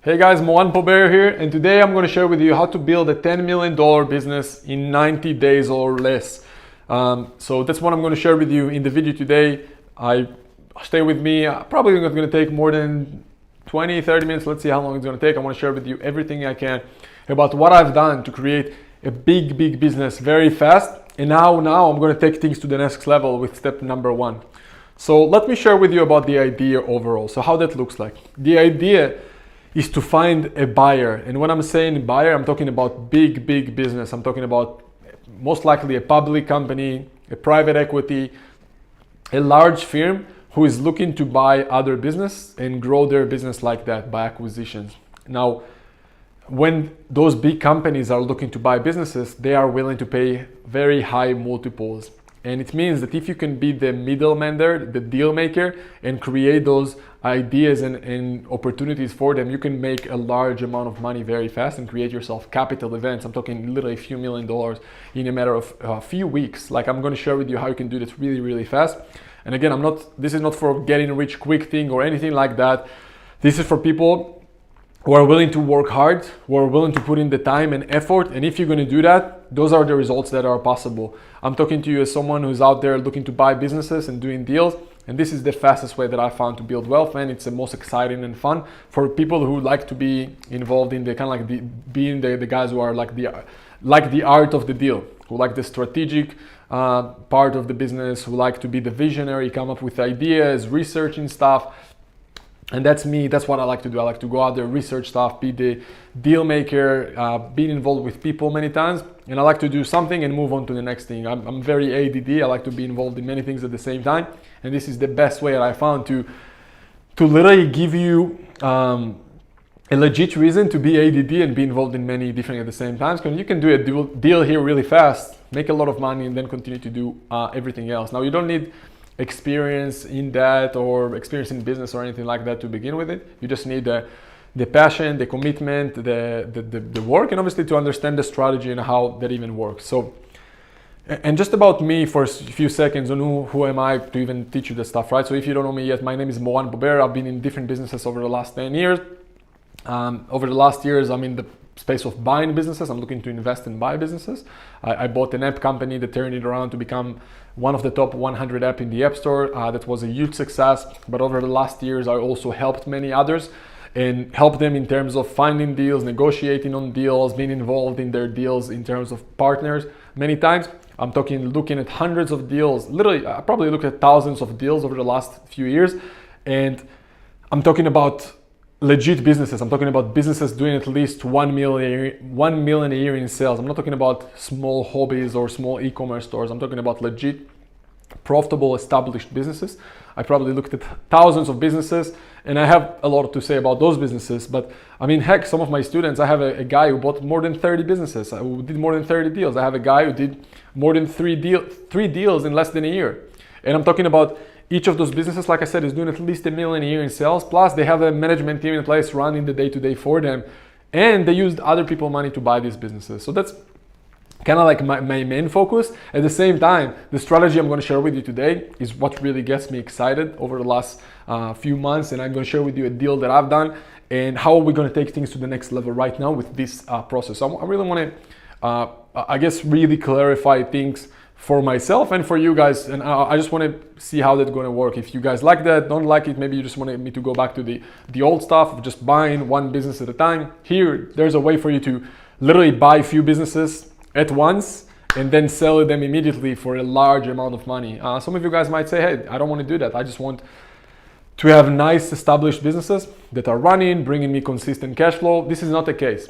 Hey guys, Mohan Pober here, and today I'm going to share with you how to build a $10 million business in 90 days or less. So that's what I'm going to share with you in the video today. Stay with me. Probably not going to take more than 20-30 minutes. Let's see how long it's going to take. I want to share with you everything I can about what I've done to create a big business very fast. And now I'm going to take things to the next level with step number 1. So let me share with you about the idea overall. So how that looks like. The idea is to find a buyer. And when I'm saying buyer, I'm talking about big business. I'm talking about most likely a public company, a private equity, a large firm who is looking to buy other business and grow their business like that by acquisitions. Now, when those big companies are looking to buy businesses, they are willing to pay very high multiples. And it means that if you can be the middleman there, the deal maker, and create those ideas and opportunities for them, you can make a large amount of money very fast and create yourself capital events. I'm talking literally a few $1 million in a matter of a few weeks. Like, I'm going to share with you how you can do this really fast. And again, this is not for getting rich quick thing or anything like that. This is for people who are willing to work hard, who are willing to put in the time and effort. And if you're going to do that, those are the results that are possible. I'm talking to you as someone who's out there looking to buy businesses and doing deals. And this is the fastest way that I found to build wealth, and it's the most exciting and fun for people who like to be involved in the kind of like being the guys who are like the art of the deal, who like the strategic part of the business, who like to be the visionary, come up with ideas, researching stuff. And that's me. That's what I like to do. I like to go out there, research stuff, be the deal maker, being involved with people many times. And I like to do something and move on to the next thing. I'm very ADD. I like to be involved in many things at the same time. And this is the best way that I found to literally give you a legit reason to be ADD and be involved in many different at the same times. Because you can do a deal here really fast, make a lot of money, and then continue to do everything else. Now, you don't need experience in that or experience in business or anything like that to begin with it. You just need the passion, the commitment, the work, and obviously to understand the strategy and how that even works. So, and just about me for a few seconds on who am I to even teach you this stuff, right? So if you don't know me yet, my name is Mohan Pober. I've been in different businesses over the last 10 years. Over the last years, I'm in the space of buying businesses. I'm looking to invest and buy businesses. I bought an app company that turned it around to become one of the top 100 app in the App Store. That was a huge success. But over the last years, I also helped many others and helped them in terms of finding deals, negotiating on deals, being involved in their deals in terms of partners. Many times, I'm looking at hundreds of deals. Literally, I probably looked at thousands of deals over the last few years. And I'm talking about legit businesses. I'm talking about businesses doing at least 1 million a year in sales. I'm not talking about small hobbies or small e-commerce stores. I'm talking about legit, profitable, established businesses. I probably looked at thousands of businesses, and I have a lot to say about those businesses. But I mean, heck, some of my students, I have a guy who bought more than 30 businesses, who did more than 30 deals. I have a guy who did more than three deals in less than a year. And I'm talking about each of those businesses, like I said, is doing at least $1 million a year in sales. Plus, they have a management team in place running the day-to-day for them. And they used other people's money to buy these businesses. So that's kind of like my main focus. At the same time, the strategy I'm going to share with you today is what really gets me excited over the last few months. And I'm going to share with you a deal that I've done and how we're going to take things to the next level right now with this process. So I really want to, I guess, really clarify things for myself and for you guys, and I just want to see how that's going to work. If you guys like that, don't like it, maybe you just want me to go back to the old stuff of just buying one business at a time. Here, there's a way for you to literally buy a few businesses at once and then sell them immediately for a large amount of money. Some of you guys might say, hey, I don't want to do that. I just want to have nice established businesses that are running, bringing me consistent cash flow. This is not the case.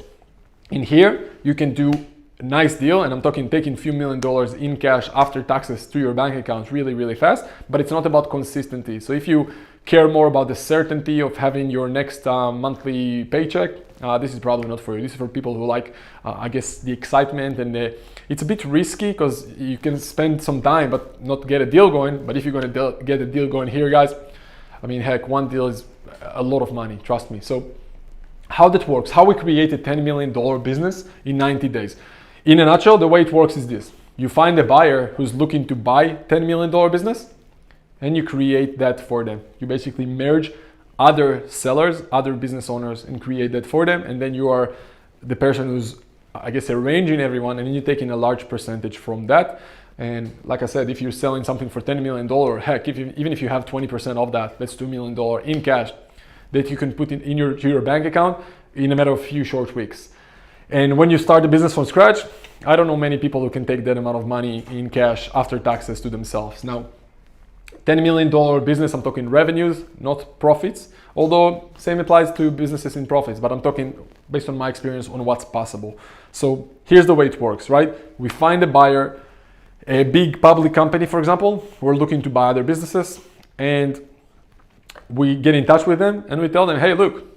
In here, you can do nice deal, and I'm talking taking a few $1 million in cash after taxes to your bank account really fast, but it's not about consistency. So if you care more about the certainty of having your next monthly paycheck, this is probably not for you. This is for people who like, I guess, the excitement, and it's a bit risky because you can spend some time but not get a deal going. But if you're going to get a deal going here, guys, I mean, heck, one deal is a lot of money, trust me. So how that works, how we create a $10 million business in 90 days. In a nutshell, the way it works is this. You find a buyer who's looking to buy $10 million business, and you create that for them. You basically merge other sellers, other business owners, and create that for them. And then you are the person who's, I guess, arranging everyone, and you're taking a large percentage from that. And like I said, if you're selling something for $10 million, heck, even if you have 20% of that, that's $2 million in cash that you can put in your bank account in a matter of a few short weeks. And when you start a business from scratch, I don't know many people who can take that amount of money in cash after taxes to themselves. Now, $10 million business, I'm talking revenues, not profits. Although same applies to businesses in profits, but I'm talking based on my experience on what's possible. So here's the way it works, right? We find a buyer, a big public company, for example, we're looking to buy other businesses, and we get in touch with them and we tell them, hey, look,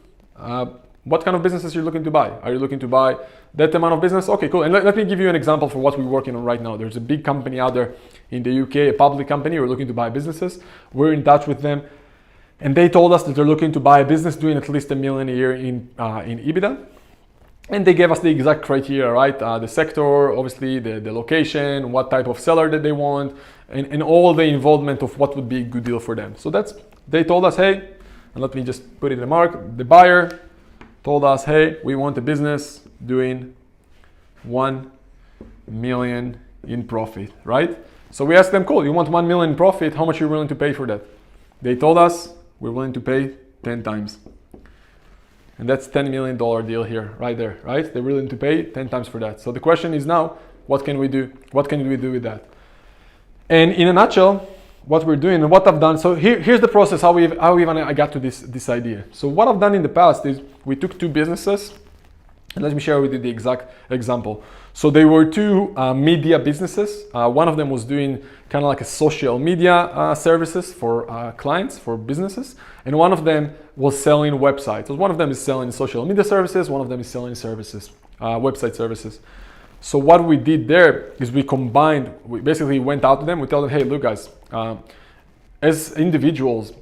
what kind of businesses you're looking to buy? Are you looking to buy that amount of business? Okay, cool. And let me give you an example for what we're working on right now. There's a big company out there in the UK, a public company. We're looking to buy businesses. We're in touch with them, and they told us that they're looking to buy a business doing at least $1 million a year in EBITDA. And they gave us the exact criteria, right? The sector, obviously, the location, what type of seller that they want, and all the involvement of what would be a good deal for them. So they told us, hey, and let me just put it in the mark. The buyer told us, hey, we want a business doing 1 million in profit, right? So we asked them, cool, you want 1 million in profit, how much are you willing to pay for that? They told us, we're willing to pay 10 times. And that's $10 million deal here, right there, right? They're willing to pay 10 times for that. So the question is now, what can we do? What can we do with that? And in a nutshell, what we're doing and what I've done. So here's the process, how I got to this idea. So what I've done in the past is we took two businesses, and let me share with you the exact example. So they were two media businesses. One of them was doing kind of like a social media services for clients, for businesses. And one of them was selling websites. So one of them is selling social media services. One of them is selling services, website services. So what we did there is we basically went out to them. We told them, hey, look guys, as individuals,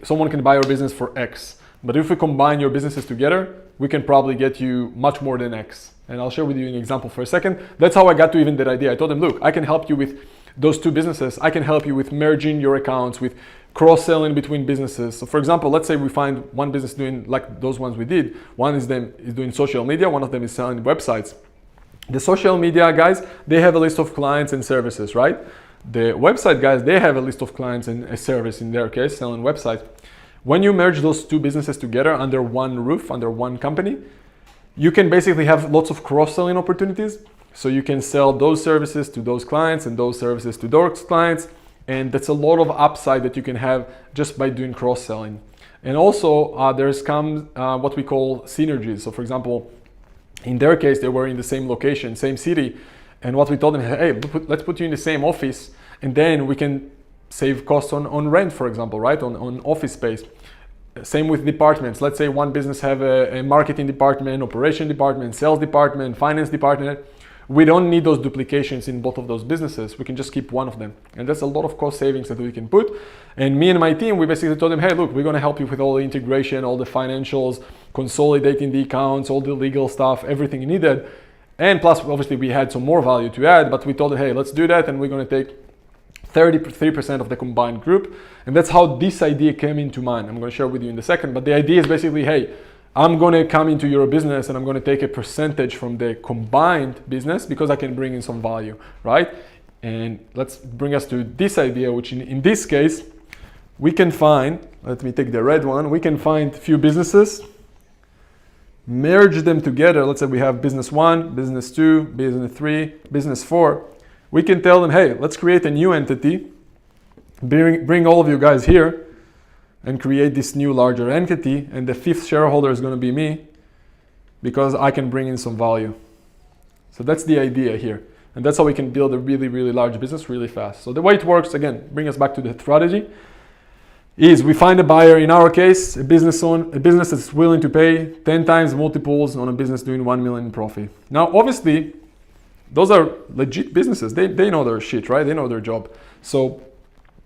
someone can buy your business for X. But if we combine your businesses together, we can probably get you much more than X. And I'll share with you an example for a second. That's how I got to even that idea. I told them, look, I can help you with those two businesses. I can help you with merging your accounts, with cross-selling between businesses. So for example, let's say we find one business doing like those ones we did. One is doing social media. One of them is selling websites. The social media guys, they have a list of clients and services, right? The website guys, they have a list of clients and a service, in their case, selling websites. When you merge those two businesses together under one roof, under one company, you can basically have lots of cross-selling opportunities. So you can sell those services to those clients and those services to those clients. And that's a lot of upside that you can have just by doing cross-selling. And also there's comes what we call synergies. So for example, in their case, they were in the same location, same city. And what we told them, hey, let's put you in the same office, and then we can save costs on rent, for example, right? On office space. Same with departments. Let's say one business have a marketing department, operation department, sales department, finance department. We don't need those duplications in both of those businesses. We can just keep one of them. And that's a lot of cost savings that we can put. And me and my team, we basically told them, hey, look, we're going to help you with all the integration, all the financials, consolidating the accounts, all the legal stuff, everything you needed. And plus, obviously, we had some more value to add, but we told them, hey, let's do that. And we're going to take 33% of the combined group. And that's how this idea came into mind. I'm going to share with you in a second. But the idea is basically, hey, I'm going to come into your business and I'm going to take a percentage from the combined business because I can bring in some value, right? And let's bring us to this idea, which in this case, we can find, let me take the red one, we can find a few businesses, merge them together. Let's say we have business 1, business 2, business 3, business 4. We can tell them, hey, let's create a new entity, bring all of you guys here, and create this new larger entity, and the fifth shareholder is going to be me because I can bring in some value. So that's the idea here. And that's how we can build a really, really large business really fast. So the way it works, again, bring us back to the strategy, is we find a buyer, in our case, a business that's willing to pay 10 times multiples on a business doing 1 million in profit. Now, obviously, those are legit businesses. They know their shit, right? They know their job. So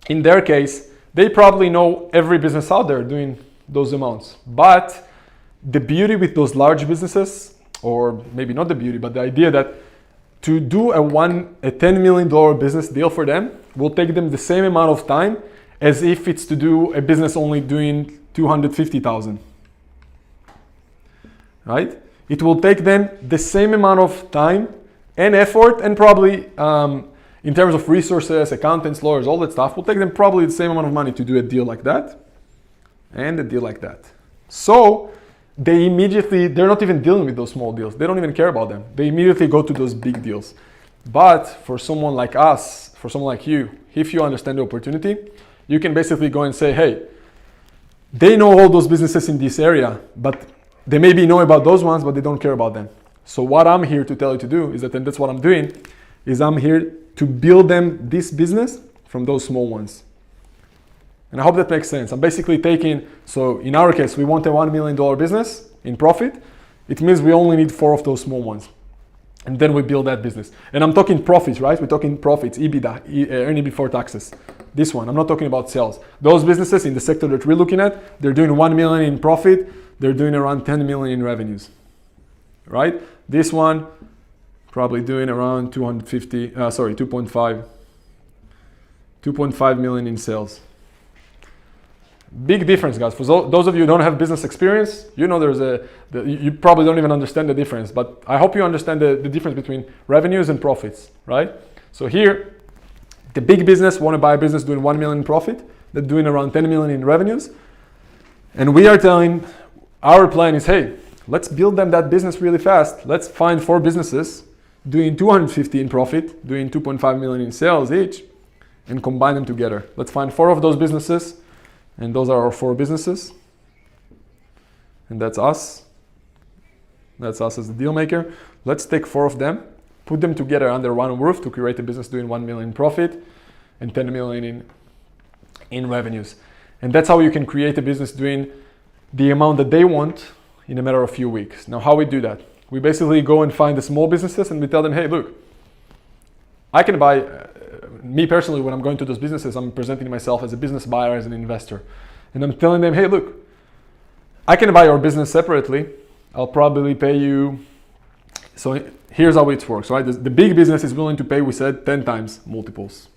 in their case, they probably know every business out there doing those amounts. But the beauty with those large businesses, or maybe not the beauty, but the idea that to do a $10 million business deal for them will take them the same amount of time as if it's to do a business only doing 250,000. Right? It will take them the same amount of time and effort, and probably in terms of resources, accountants, lawyers, all that stuff, will take them probably the same amount of money to do a deal like that and a deal like that. So they're not even dealing with those small deals. They don't even care about them. They immediately go to those big deals. But for someone like us, for someone like you, if you understand the opportunity, you can basically go and say, hey, they know all those businesses in this area, but they maybe know about those ones, but they don't care about them. So what I'm here to tell you to do is that, and that's what I'm doing, is I'm here to build them this business from those small ones. And I hope that makes sense. I'm basically taking, so in our case, we want a $1 million business in profit. It means we only need 4 of those small ones. And then we build that business. And I'm talking profits, right? We're talking profits, EBITDA, earning before taxes. This one, I'm not talking about sales. Those businesses in the sector that we're looking at, they're doing 1 million in profit. They're doing around 10 million in revenues, right? This one, probably doing around 2.5 million in sales. Big difference, guys. For those of you who don't have business experience, you know you probably don't even understand the difference, but I hope you understand the difference between revenues and profits, right? So here, the big business want to buy a business doing 1 million in profit, they're doing around 10 million in revenues. And we are telling, our plan is, hey, let's build them that business really fast. Let's find 4 businesses doing 250 in profit, doing 2.5 million in sales each, and combine them together. Let's find 4 of those businesses, and those are our 4 businesses. And that's us. That's us as the deal maker. Let's take 4 of them, put them together under one roof to create a business doing 1 million in profit and 10 million in revenues. And that's how you can create a business doing the amount that they want in a matter of a few weeks. Now, how we do that? We basically go and find the small businesses and we tell them, hey, look, I can buy, me personally, when I'm going to those businesses, I'm presenting myself as a business buyer, as an investor. And I'm telling them, hey, look, I can buy your business separately. I'll probably pay you. So here's how it works, right? The big business is willing to pay, we said, 10 times multiples,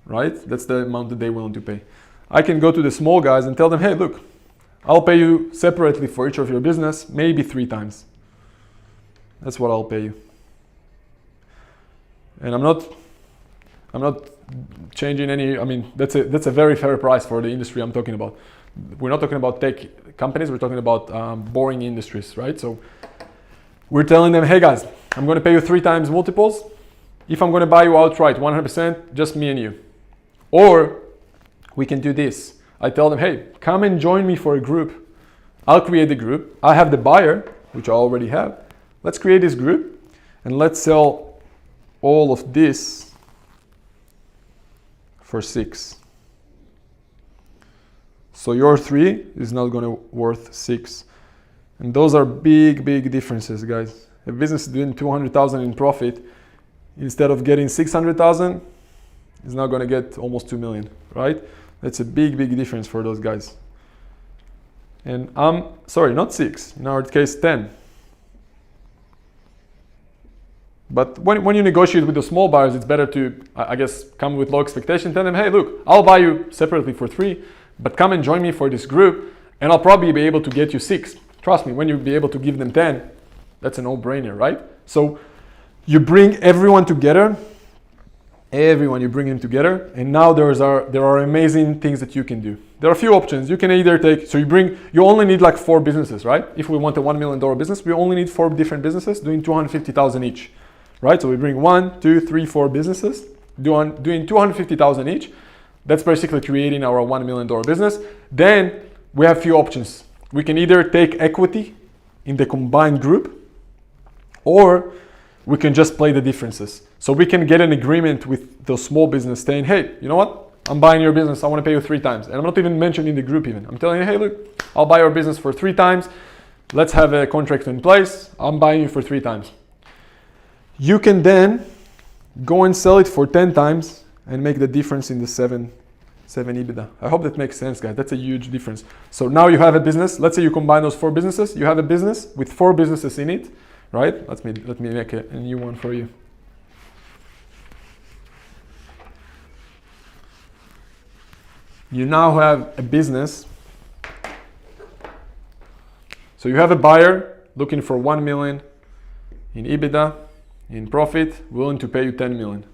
right? That's the amount that they're willing to pay. I can go to the small guys and tell them, hey, look, I'll pay you separately for each of your business, maybe 3 times. That's what I'll pay you. And I'm not changing any, I mean, that's a very fair price for the industry I'm talking about. We're not talking about tech companies, we're talking about boring industries, right? So we're telling them, hey guys, I'm going to pay you 3 times multiples. If I'm going to buy you outright, 100%, just me and you. Or we can do this. I tell them, hey, come and join me for a group. I'll create the group. I have the buyer, which I already have. Let's create this group and let's sell all of this for 6. So your 3 is not going to worth 6. And those are big, big differences, guys. A business doing 200,000 in profit, instead of getting 600,000, is now going to get almost 2 million, right? That's a big, big difference for those guys. And sorry, not 6, in our case 10. But when you negotiate with the small buyers, it's better to, I guess, come with low expectation. Tell them, hey, look, I'll buy you separately for 3, but come and join me for this group, and I'll probably be able to get you 6. Trust me, when you'll be able to give them 10, that's a no-brainer, right? So you bring everyone together, you bring them together, and now there are amazing things that you can do. There are a few options. You can either take, so you only need like 4 businesses, right? If we want a $1 million business, we only need 4 different businesses doing 250,000 each, right? So we bring 1, 2, 3, 4 businesses doing 250,000 each. That's basically creating our $1 million business. Then we have a few options. We can either take equity in the combined group, or we can just play the differences. So we can get an agreement with the small business saying, hey, you know what? I'm buying your business. I want to pay you 3 times. And I'm not even mentioning the group even. I'm telling you, hey, look, I'll buy your business for 3 times. Let's have a contract in place. I'm buying you for 3 times. You can then go and sell it for 10 times and make the difference in the 7 EBITDA. I hope that makes sense, guys. That's a huge difference. So now you have a business. Let's say you combine those 4 businesses. You have a business with 4 businesses in it, right? Let me make a new one for you. You now have a business So you have a buyer looking for 1 million in EBITDA, in profit, willing to pay you 10 million.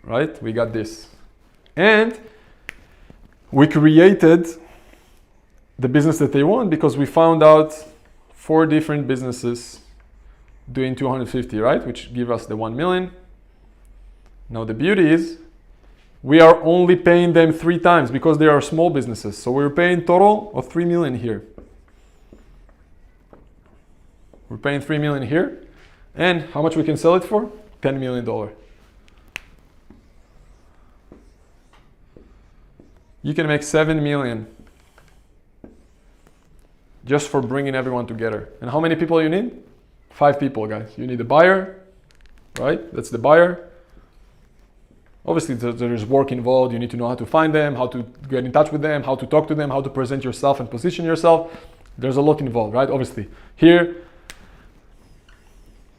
Right? We got this. And we created the business that they want because we found out 4 different businesses doing 250, right? Which give us the 1 million. Now the beauty is we are only paying them 3 times because they are small businesses. So we're paying total of 3 million here. We're paying 3 million here. And how much we can sell it for? $10 million. You can make 7 million just for bringing everyone together. And how many people you need? 5 people, guys. You need a buyer, right? That's the buyer. Obviously, there's work involved. You need to know how to find them, how to get in touch with them, how to talk to them, how to present yourself and position yourself. There's a lot involved, right? Obviously. Here,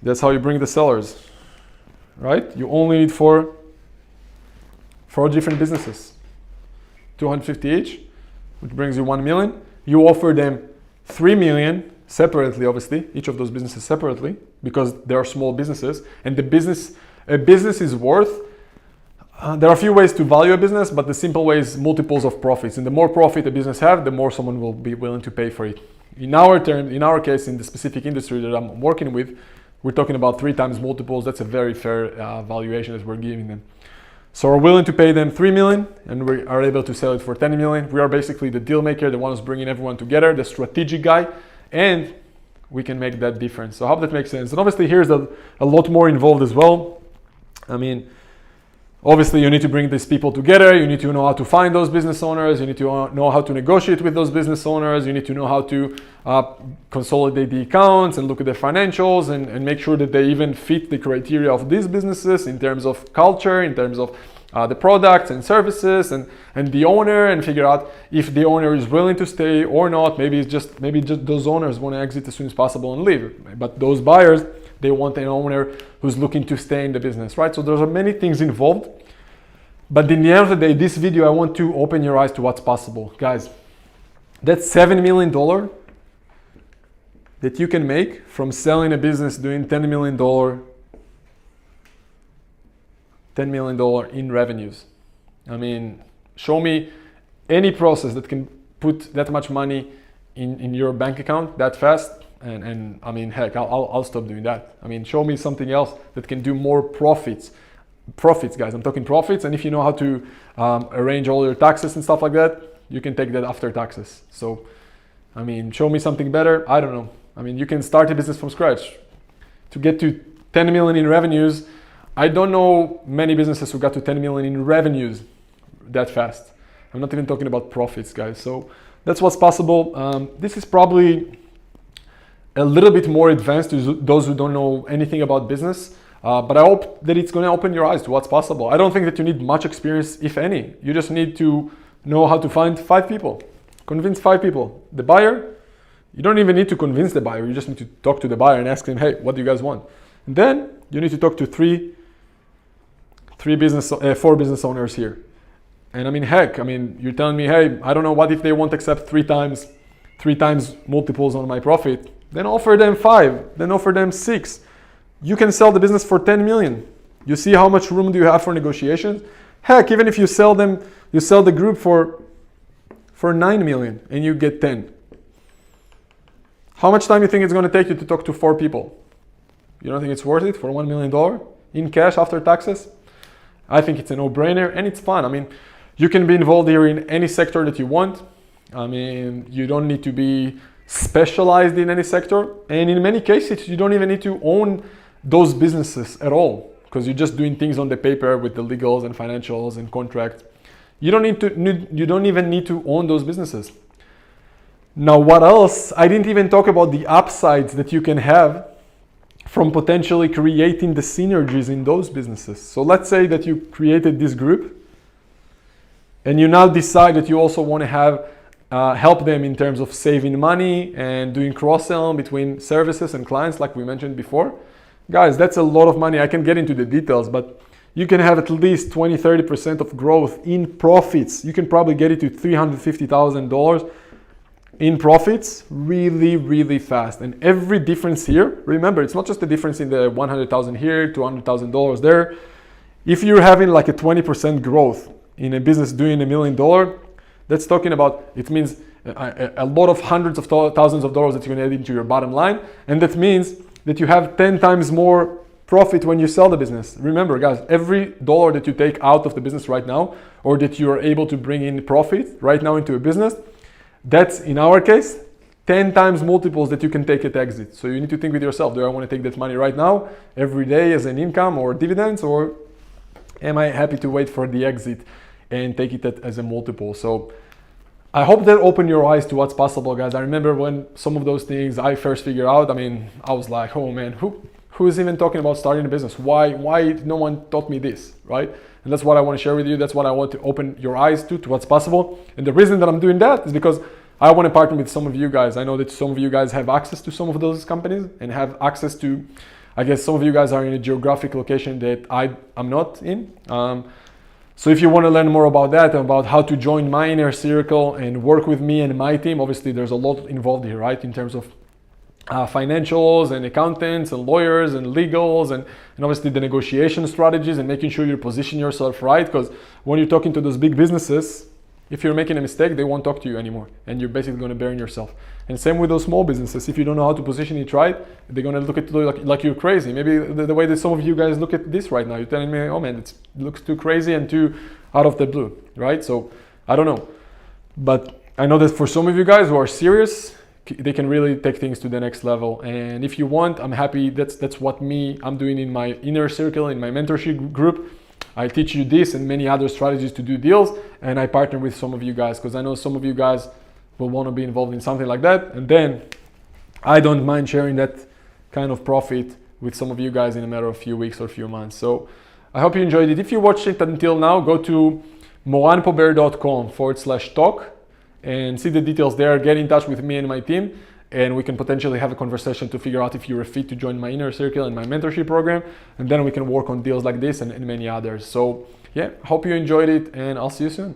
that's how you bring the sellers, right? You only need 4 different businesses. 250 each, which brings you 1 million. You offer them 3 million separately, obviously, each of those businesses separately, because they are small businesses. And a business is worth, there are a few ways to value a business, but the simple way is multiples of profits. And the more profit a business has, the more someone will be willing to pay for it. In our case, in the specific industry that I'm working with, we're talking about 3 times multiples. That's a very fair valuation that we're giving them. So we're willing to pay them 3 million and we are able to sell it for 10 million. We are basically the deal maker, the one who's bringing everyone together, the strategic guy, and we can make that difference. So I hope that makes sense. And obviously here's a lot more involved as well. I mean, obviously you need to bring these people together. You need to know how to find those business owners. You need to know how to negotiate with those business owners. You need to know how to consolidate the accounts and look at the financials and make sure that they even fit the criteria of these businesses in terms of culture, in terms of the products and services and the owner, and figure out if the owner is willing to stay or not. Maybe just those owners want to exit as soon as possible and leave. But those buyers, they want an owner who's looking to stay in the business, right? So there are many things involved. But in the end of the day, this video, I want to open your eyes to what's possible. Guys, that's $7 million that you can make from selling a business doing $10 million in revenues. I mean, show me any process that can put that much money in your bank account that fast. And I mean, heck, I'll stop doing that. I mean, show me something else that can do more profits, guys. I'm talking profits. And if you know how to arrange all your taxes and stuff like that, you can take that after taxes. So, I mean, show me something better. I don't know. I mean, you can start a business from scratch. To get to 10 million in revenues, I don't know many businesses who got to 10 million in revenues that fast. I'm not even talking about profits, guys. So that's what's possible. This is probably a little bit more advanced to those who don't know anything about business. But I hope that it's going to open your eyes to what's possible. I don't think that you need much experience, if any. You just need to know how to find 5 people. Convince 5 people. The buyer, you don't even need to convince the buyer. You just need to talk to the buyer and ask him, hey, what do you guys want? And then you need to talk to 4 business owners here. And I mean, heck, I mean, you're telling me, hey, I don't know, what if they won't accept 3 times multiples on my profit? Then offer them 5, then offer them 6. You can sell the business for 10 million. You see how much room do you have for negotiations? Heck, even if you sell the group for 9 million and you get 10. How much time do you think it's going to take you to talk to 4 people? You don't think it's worth it for $1 million in cash after taxes? I think it's a no-brainer and it's fun. I mean, you can be involved here in any sector that you want. I mean, you don't need to be specialized in any sector. And in many cases, you don't even need to own those businesses at all, because you're just doing things on the paper with the legals and financials and contracts. You don't even need to own those businesses. Now, what else? I didn't even talk about the upsides that you can have from potentially creating the synergies in those businesses. So let's say that you created this group and you now decide that you also want to have help them in terms of saving money and doing cross-sell between services and clients like we mentioned before. Guys, that's a lot of money. I can get into the details, but you can have at least 20-30% of growth in profits. You can probably get it to $350,000 in profits really, really fast. And every difference here, remember, it's not just the difference in the 100,000 here, $200,000 there. If you're having like a 20% growth in a business doing $1 million, that's talking about, it means a lot of hundreds of thousands of dollars that you're gonna add into your bottom line. And that means that you have 10 times more profit when you sell the business. Remember guys, every dollar that you take out of the business right now, or that you are able to bring in profit right now into a business, that's, in our case, 10 times multiples that you can take at exit. So you need to think with yourself, do I want to take that money right now, every day as an income or dividends, or am I happy to wait for the exit and take it as a multiple? So I hope that opened your eyes to what's possible, guys. I remember when some of those things I first figured out, I was like, oh man, who's even talking about starting a business? Why no one taught me this, right? And that's what I want to share with you. That's what I want to open your eyes to what's possible. And the reason that I'm doing that is because I want to partner with some of you guys. I know that some of you guys have access to some of those companies and have access to, I guess some of you guys are in a geographic location that I'm not in. So if you want to learn more about that, about how to join my inner circle and work with me and my team, obviously there's a lot involved here, right? In terms of financials and accountants and lawyers and legals and obviously the negotiation strategies and making sure you position yourself right, because when you're talking to those big businesses, if you're making a mistake, they won't talk to you anymore and you're basically going to burn yourself. And same with those small businesses. If you don't know how to position it right, they're going to look at you like you're crazy. Maybe the way that some of you guys look at this right now, you're telling me, oh man, it looks too crazy and too out of the blue, right? So I don't know, but I know that for some of you guys who are serious, they can really take things to the next level. And if you want, I'm happy. That's what I'm doing in my inner circle, in my mentorship group. I teach you this and many other strategies to do deals, and I partner with some of you guys because I know some of you guys will want to be involved in something like that. And then I don't mind sharing that kind of profit with some of you guys in a matter of a few weeks or a few months. So I hope you enjoyed it. If you watched it until now, go to moranpober.com/talk and see the details there. Get in touch with me and my team, and we can potentially have a conversation to figure out if you're a fit to join my inner circle and my mentorship program, and then we can work on deals like this and many others. So yeah, hope you enjoyed it, and I'll see you soon.